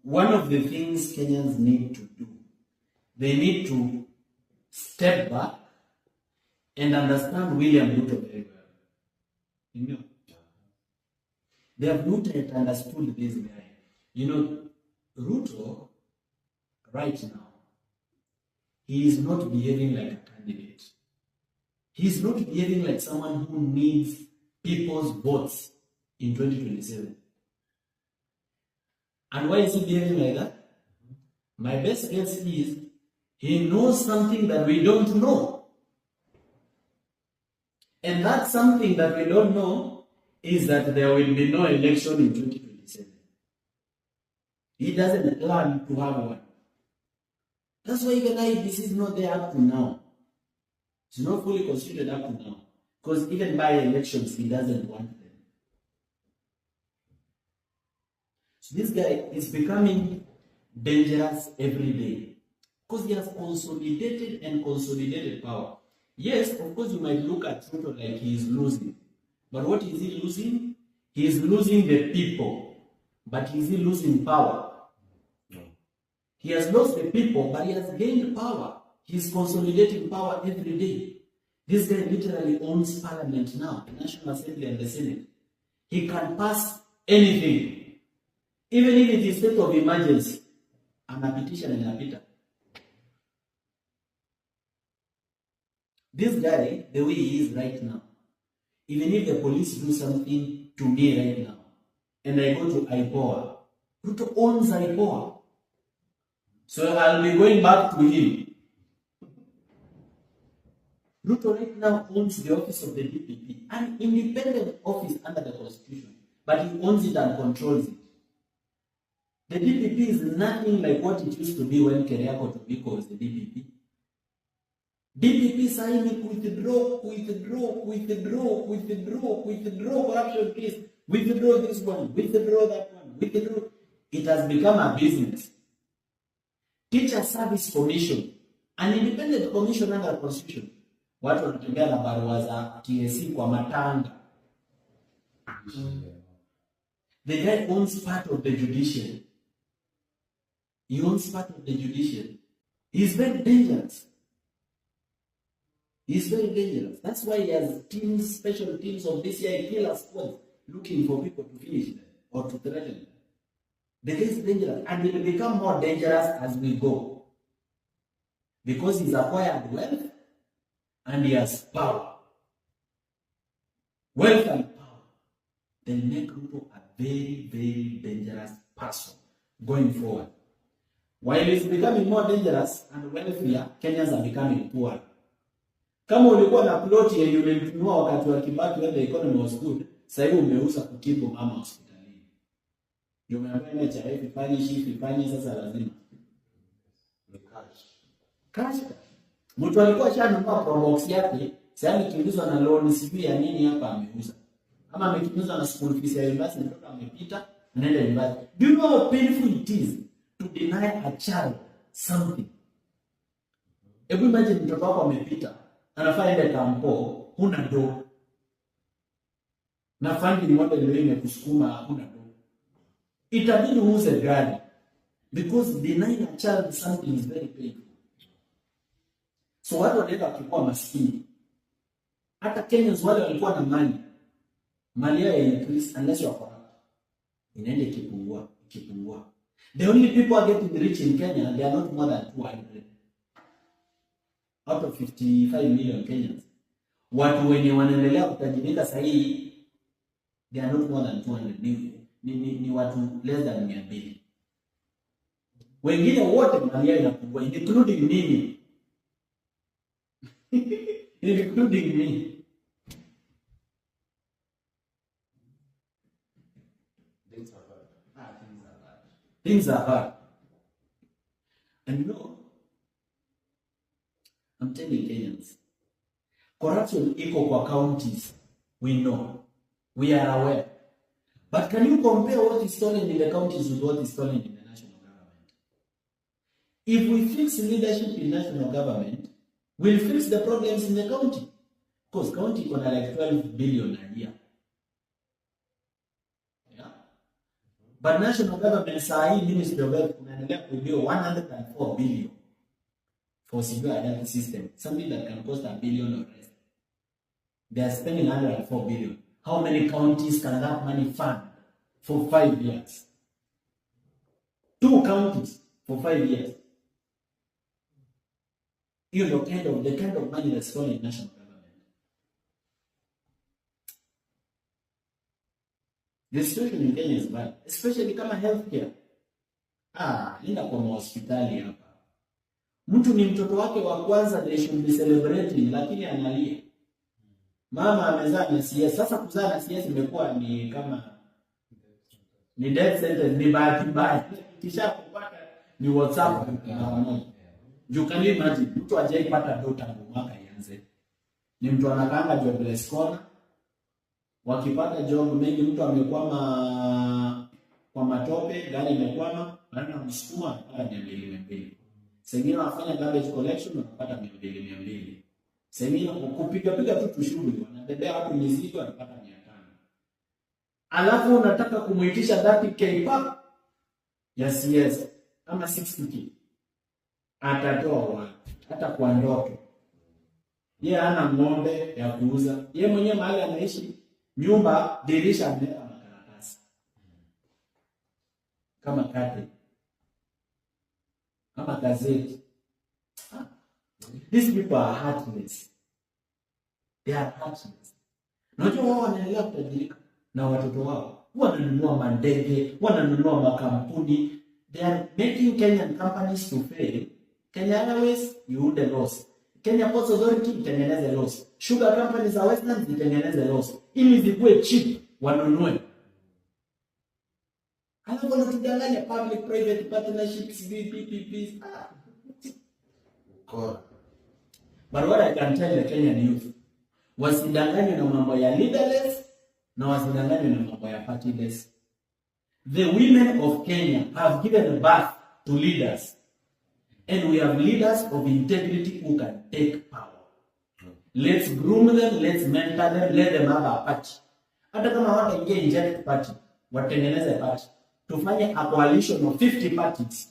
one of the things Kenyans need to do, they need to step back and understand William Ruto very well. You know, they have not yet understood this guy. You know, Ruto, right now, he is not behaving like a candidate. He is not behaving like someone who needs people's votes in 2027. And why is he behaving like that? My best guess is he knows something that we don't know. And that something that we don't know is that there will be no election in 2027. He doesn't plan to have one. That's why even this is not there up to now. It's not fully constituted up to now. Because even by elections, he doesn't want them. So this guy is becoming dangerous every day. Because he has consolidated power. Yes, of course, you might look at Ruto like he is losing. But what is he losing? He is losing the people. But is he losing power? No. He has lost the people, but he has gained power. He is consolidating power every day. This guy literally owns parliament now, the National Assembly and the Senate. He can pass anything. Even if it is state of emergency, anapitisha na inapita. This guy, the way he is right now, even if the police do something to me right now, and I go to IPOA, Ruto owns IPOA. So I'll be going back to him. Ruto right now owns the office of the DPP, an independent office under the Constitution, but he owns it and controls it. The DPP is nothing like what it used to be when Keriako Tobiko was the DPP. DPP signing withdraw corruption case, withdraw this one, withdraw that one, withdraw. It has become a business. Teacher Service Commission, an independent commission under the Constitution. Watu wanatembea na barua za TSC kwa matanga. The guy owns part of the judiciary. He owns part of the judiciary. He's very dangerous. He's very dangerous. That's why he has teams, special teams of DCI killer squad looking for people to finish them or to threaten them. The guy is dangerous, and he will become more dangerous as we go. Because he's acquired wealth and he has power. Wealth and power. They make Ruto a very, very dangerous person going forward. While he's becoming more dangerous and wealthier, Kenyans are becoming poor. Kama ulikuwa na plot yenye ulinunua wakati wa Kibaki when the economy was good, sasa hivi umeuza kutibu mama hospitalini. Ndio umeambia NHIF ifanye sasa lazima. Ni cash. Mtu alikuwa shanunua probox yake, sasa amekimbizwa na loan sijui ya nini hapa ameuza. Ama amekimbizwa na school fees ya university mtoto amepita, anaenda university. Do you know how painful it is to deny a child something? Hebu imagine mtoto wako amepita, anafanya ile kampo, huna do. Na funding model ile imekusukuma huna do. Itabidi uuze gari. Because denying a child something is very painful. So watu wanaenda wakikuwa maskini. Hata Kenyans wale walikuwa na mali yao increase unless you are corrupt. Inaenda ikipungua. The only people are getting rich in Kenya, they are not more than 200. Out of 55 million Kenyans. Watu wenye wanaendelea kutajirika sahihi, they are not more than 200. Ni watu less than 200. Wengine wote mali yao inapungua, including mimi. Including me. Things are hard. And you know, I'm telling Kenyans, corruption iko kwa counties. We know. We are aware. But can you compare what is stolen in the counties with what is stolen in the national government? If we fix leadership in national government, we'll fix the problems in the county. Because county gonna like 12 billion a year. Yeah? But national government saa hii Ministry of Health kunaendelea kuibiwa 104 billion for secure health system, something that can cost $1 billion or less. They are spending 104 billion. How many counties can that money fund for 5 years? 2 counties for 5 years. You know, the kind of money that's going in national government. The situation in Kenya is bad, especially kama healthcare. Nenda kwa hospitali hapa. Mtu ni mtoto wake wa kwanza, they should be celebrating, lakini analia. Mama amezaa na CS, sasa kuzaa na CS imekuwa ni kama ni death sentence, ni bahati mbaya. Kisha kupata ni WhatsApp na wanaona. You can imagine, mtu hajaipata dota tangu mwaka ianze. Ni mtu anakaanga jobless corner. Wakipata job mengi mtu amekwama kwa matope, gari imekwama, bana msukuma anapata 200. Sengine wanafanya garbage collection wanapata 200. Sengine kupiga tu shughuli wanabebea watu mizigo wanapata 500. Alafu unataka kumuitisha 30k pa ya CS ama 60k. Atatoa wapi? Hata kwa ndoto. Yeye hana ng'ombe ya kuuza. Yeye mwenyewe mahali anaishi nyumba dirisha ameweka makaratasi. Kama kate. Kama gazeti. These people are heartless. They are heartless. Unajua wao wanaendelea kutajirika na watoto wao. Wananunua mandege, wananunua makampuni. They are making Kenyan companies to fail. Kenya Airways, you would loss. Kenya Ports Authority, itengeneze loss. Sugar companies za Western, itengeneze loss. Ili zikuwe cheap, wanunue. Alafu wanatudanganya public-private partnerships, PPPs. But what I can tell the Kenyan youth, wasidanganywe na mambo ya leaderless, na wasidanganywe na mambo ya partyless. The women of Kenya have given birth to leaders. And we have leaders of integrity who can take power. Let's groom them, let's mentor them, let them have a party. Hata kama wataingia inject party, watengeneze party. Tufanye a coalition of 50 parties.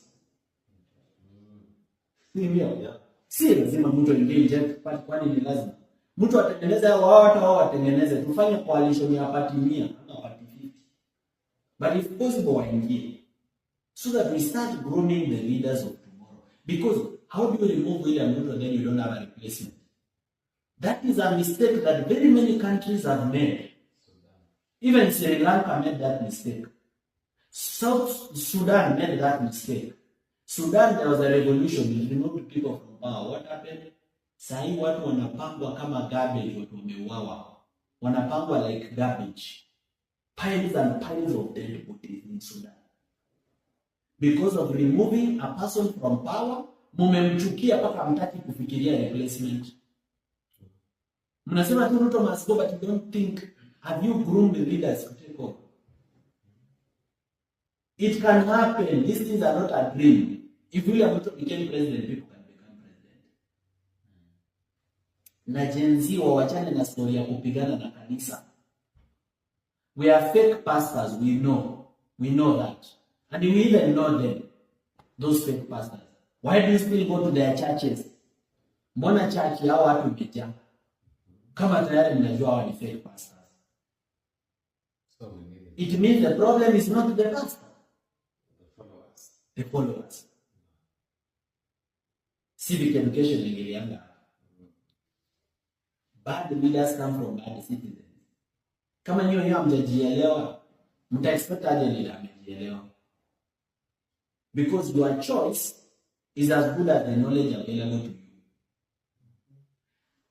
Si lazima mtu aingie inject party, kwani ni lazima. Mtu atengeneze wao watengeneze. Tufanye coalition ya party 100 ama party 50. But if possible waingie. So that we start grooming the leaders of tomorrow. Because how do you remove William Ruto then you don't have a replacement? That is a mistake that very many countries have made. Even Sri Lanka made that mistake. South Sudan made that mistake. Sudan, there was a revolution, it removed people from power. What happened? Sahi watu wanapangwa kama garbage, watu wameuawa. Wanapangwa like garbage. Piles and piles of dead bodies in Sudan. Because of removing a person from power, mumemchukia paka hamtaki kufikiria replacement. Mnasema tu Ruto must go, but you don't think, have you groomed the leaders to take over? It can happen. These things are not a dream. If William Ruto became president, people can become president. Na Gen Z wawachane na story ya kupigana na kanisa. We are fake pastors, we know. We know that. And we even know them, those fake pastors. Why do you still go to their churches? Mbona church yao watu imejaa? Kama tayari mnajua wao ni fake pastors. It means the problem is not the pastor. The followers. Civic education ingilianga. Bad leaders come from bad citizens. Kama nyo hamjajielewa, mta-expect aje leader amejielewa. Because your choice is as good as the knowledge available to you.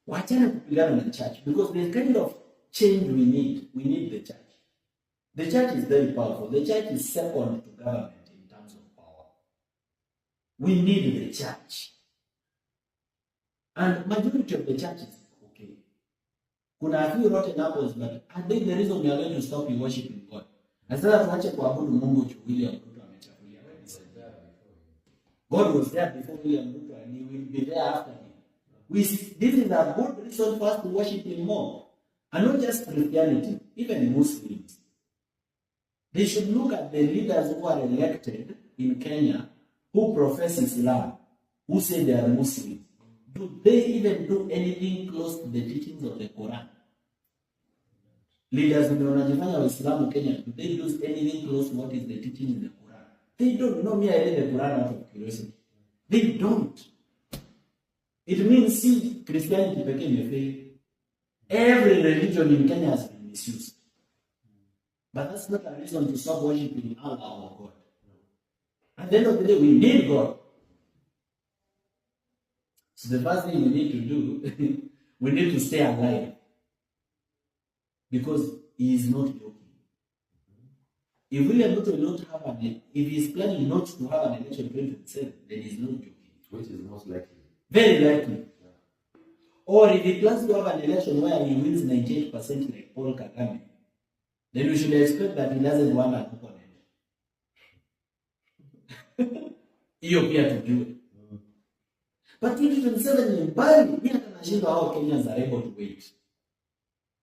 Wachana kupigana na church, because the kind of change we need the church. The church is very powerful. The church is second to government in terms of power. We need the church. And majority of the church is okay. Kuna a few rotten apples, but I think the reason we are going to stop in worshiping God. Asala tuache kuabudu Mungu juu William Ruto amechafulia. God was there before William Ruto and he will be there after him. This is a good reason for us to worship him more. And not just Christianity, even Muslims. They should look at the leaders who are elected in Kenya who profess Islam, who say they are Muslims. Do they even do anything close to the teachings of the Quran? Leaders who wanajifanya Waislamu Kenya, do they do anything close to what is the teaching in the Quran? They don't. No, me, I read the Quran out of curiosity. They don't. It means, see, Christianity became a failure. Every religion in Kenya has been misused. But that's not a reason to stop worshiping Allah our God. At the end of the day, we need God. So the first thing we need to do, we need to stay alive. Because he is not joking. If William Ruto will not have if he is planning not to have an election in 2027, then he is not joking. Which is most likely. Very likely. Yeah. Or if he plans to have an election where he wins 98% like Paul Kagame, then we should expect that he doesn't want an opponent. Hiyo pia tujue. But 2027 ni mbali. Mimi natanashindwa how Kenyans are able to wait.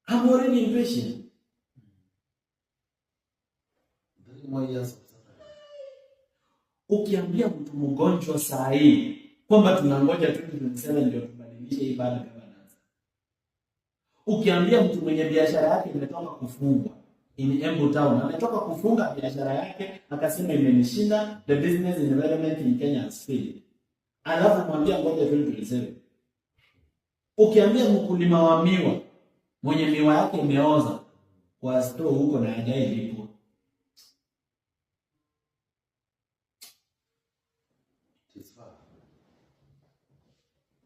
I'm already impatient. Ukiambia mtu mgonjwa saa hii kwamba tunangoja 2027 ndio tubadilishe hii bad governance. Ukiambia mtu mwenye biashara yake imetoka kufungwa in Embu Town, ametoka kufunga biashara yake akasema imenishinda, the business environment in Kenya has failed. Alafu mwambia ngoja 2027. Ukiambia mkulima wa miwa mwenye miwa yake imeoza kwa store huko na hajai lipo.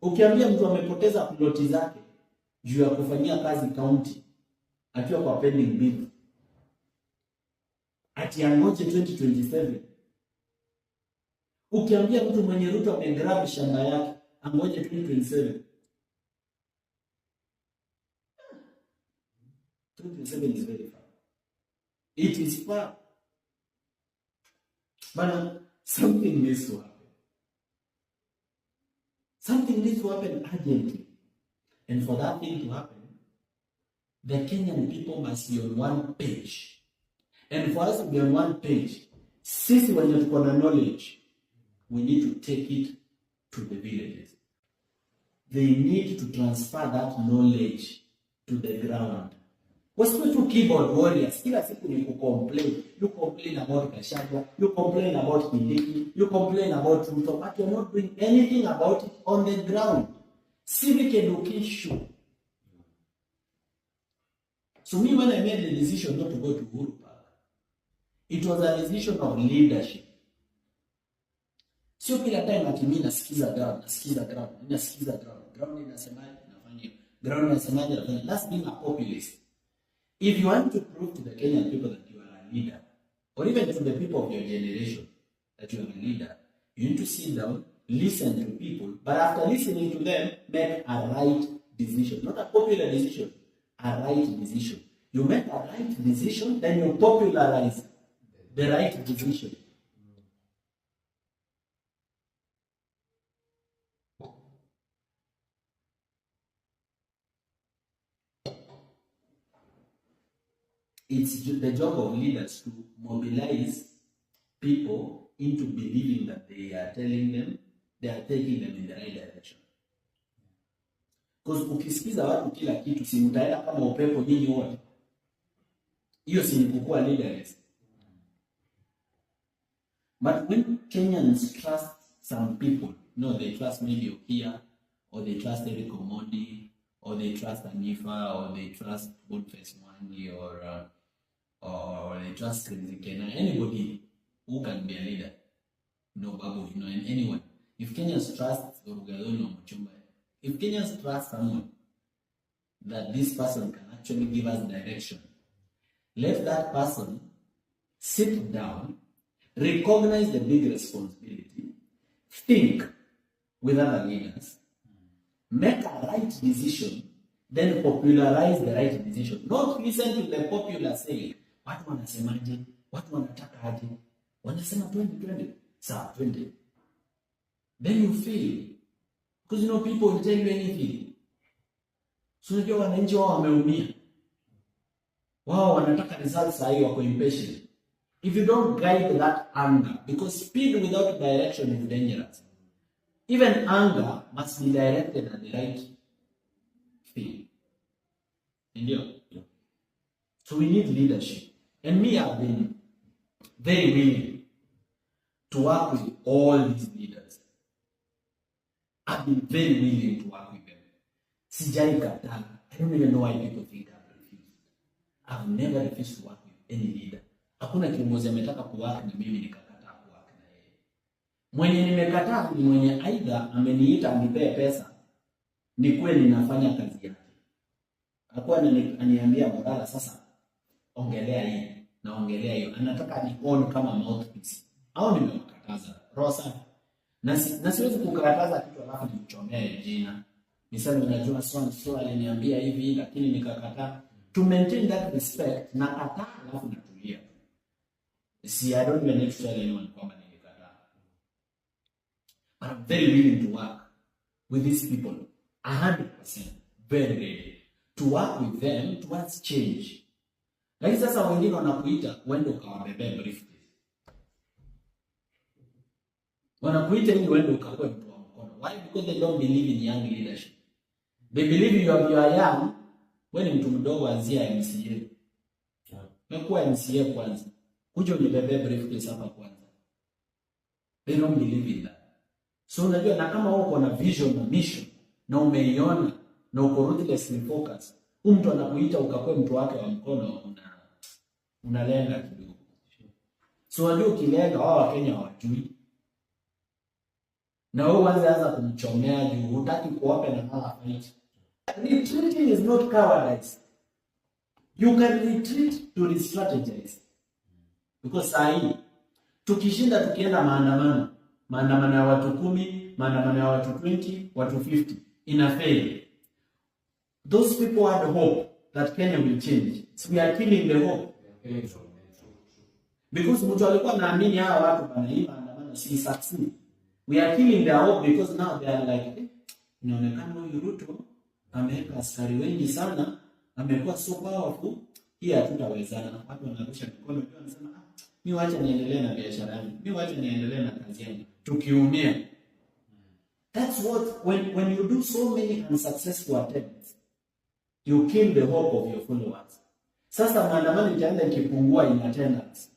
Ukiambia mtu amepoteza ploti zake juu ya kufanyia kazi county akiwa kwa pending bill, ati angoje 2027. Ukiambia mtu mwenye Ruto amegrab shamba yake angoje 2027. 2027 is very far. It is far. But something needs to happen. Something needs to happen urgently. And for that thing to happen, the Kenyan people must be on one page. And for us to be on one page, sisi wenye tuko na knowledge, we need to take it to the villages. They need to transfer that knowledge to the ground. Wasiwe tu keyboard warriors, kila siku ni kucomplain. You complain about Gachagua, you complain about Kindiki, you complain about Ruto, but you're not doing anything about it on the ground. Civic education. So me, when I made the decision not to go to Uhuru Park, it was a decision of leadership. Sio kila time ati mimi nasikiza ground. Ground inasemaje nafanya. Ground inasemaje nafanya. That's being a populist. If you want to prove to the Kenyan people that you are a leader, or even to the people of your generation that you are a leader, you need to sit down, listen to people, but after listening to them, make a right decision. Not a popular decision, a right decision. You make a right decision, then you popularize the right decision. It's the job of leaders to mobilize people into believing that they are telling them, they are taking them in the right direction. Because ukisikiza watu kila kitu, si mtaenda kama upepo nyinyi wote. Hiyo si kukua leaders. But when Kenyans trust some people, no, they trust maybe Okia, or they trust Eric Omondi, or they trust Anifa, or they trust Boniface Mwangi, or they trust Kenzikena, anybody who can be a leader, no babuowino, and anyone. If Kenyans trust Orugadoni or Muchumba, if Kenyans trust someone that this person can actually give us direction, let that person sit down, recognize the big responsibility, think with other leaders, make a right decision, then popularize the right decision. Not listen to the popular saying, watu wanasemaje, watu wanataka aje, wanasema 2020, sawa 20. Then you fail. Because you know people will tell you anything. So unajua wananchi wao wameumia. Wao wanataka results sahi, wako impatient. if you don't guide that anger, because speed without direction is dangerous. Even anger must be directed at the right thing. So we need leadership. And me, I've been very willing to work with all these leaders. I've been very willing to work with them. Sijai kataa. I don't even know why people think I've refused. I've never refused to work with any leader. Hakuna kiongozi ametaka kuwork na mimi nikakataa kuwork na yeye. Mwenye nimekataa ni mwenye aidha ameniita anipee pesa nikuwe ninafanya kazi yake. Hakuwa ananiambia Morara, sasa ongelea hii na ongelea hiyo. Anataka ni on kama mouthpiece. Au nimewakataza. Rosa. Na siwezi kukataza kitu alafu nimchomee jina. Niseme unajua so aliniambia hivi lakini nikakataa. To maintain that respect na kataa alafu natulia. See, I don't even need to tell anyone kwamba nilikataa. But I'm very willing to work with these people 100%, very ready to work with them towards change. Lakini sasa wengine wanakuita uende ukawabebee briefcase. Wanakuita ili uende ukakoe mtu wa mkono. Why? Because they don't believe in young leadership. They believe you are young. Wewe ni mtu mdogo, anzia MCA. Mekuwa MCA kwanza. Kuja unibebee briefcase hapa kwanza. They don't believe in that. So unajua, na kama uko na vision na mission na umeiona na uko ruthlessly focused, mtu anakuita ukakoe mtu wake wa mkono, unalenga kidogo. So unajua ukilenga wao Kenya hawajui. Na wewe anza kumchomea juu hutaki kuwape na mala fight. Retreating is not cowardice. You can retreat to re-strategize. Because sahi tukishinda tukienda maandamano ya watu 10, maandamano ya watu 20, watu 50 ina fail. Those people had hope that Kenya will change. So we are killing the hope. Because mtu alikuwa anaamini hawa watu wanaimba maandamano si succeed. We are killing their hope because now they are like, inaonekana huyu Ruto ameweka askari wengi sana, amekuwa so powerful, hii hatutawezana. Watu wanarusha mikono juu, wanasema mimi wacha niendelee na biashara yangu, mimi wacha niendelee na kazi yangu, tukiumia. That's what when you do so many unsuccessful attempts, you kill the hope of your followers. Sasa maandamano itaenda ikipungua in attendance.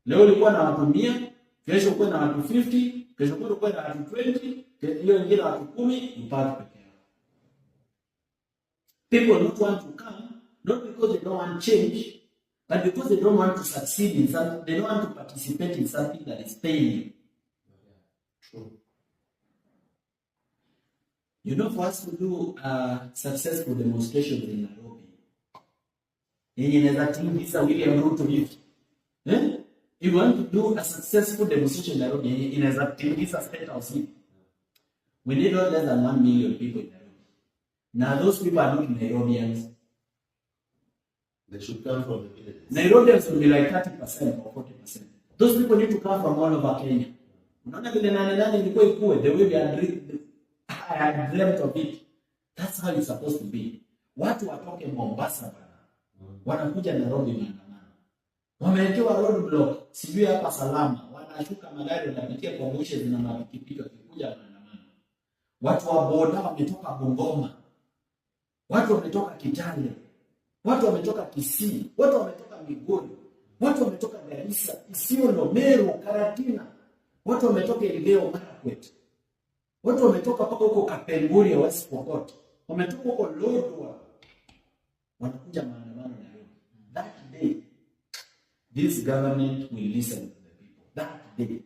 Leo ulikuwa na watu 100, kesho uko na watu 50, kesho uko na watu 20, hiyo nyingine watu 10, mpaka pekee. People don't want to come, not because they don't want change, but because they don't want to succeed in something. They don't want to participate in something that is failing. True. You know, for us to do successful demonstrations in Nairobi, inaweza William Ruto hivi. You want to do a successful demonstration in Nairobi, inaweza tingiza state house hivi. We need not less than 1 million people in Nairobi. Now those people are not Nairobians. They should come from the villages. Nairobians will be like 30% or 40%. Those people need to come from all over Kenya. Unaona vile nane ilikuwa ikue, the way I had dreamt of it. That's how it's supposed to be. Watu watoke Mombasa bana. Wanakuja Nairobi maandamano. Wamewekewa roadblock, sijui hapa salama. Wanashuka magari wanapitia kwa bushes na mapikipiki wakikuja maandamano. Watu wa boda wametoka Bungoma. Watu wametoka Kitale. Watu wametoka Kisii. Watu wametoka Migori. Watu wametoka Garissa, Isiolo, Meru, Karatina. Watu wametoka Elgeyo Marakwet. Watu wametoka paka huko Kapenguri ya West Pokot. Wametoka huko Lodwar. Wanakuja maandamano na leo. That day, this government will listen to the people. That day.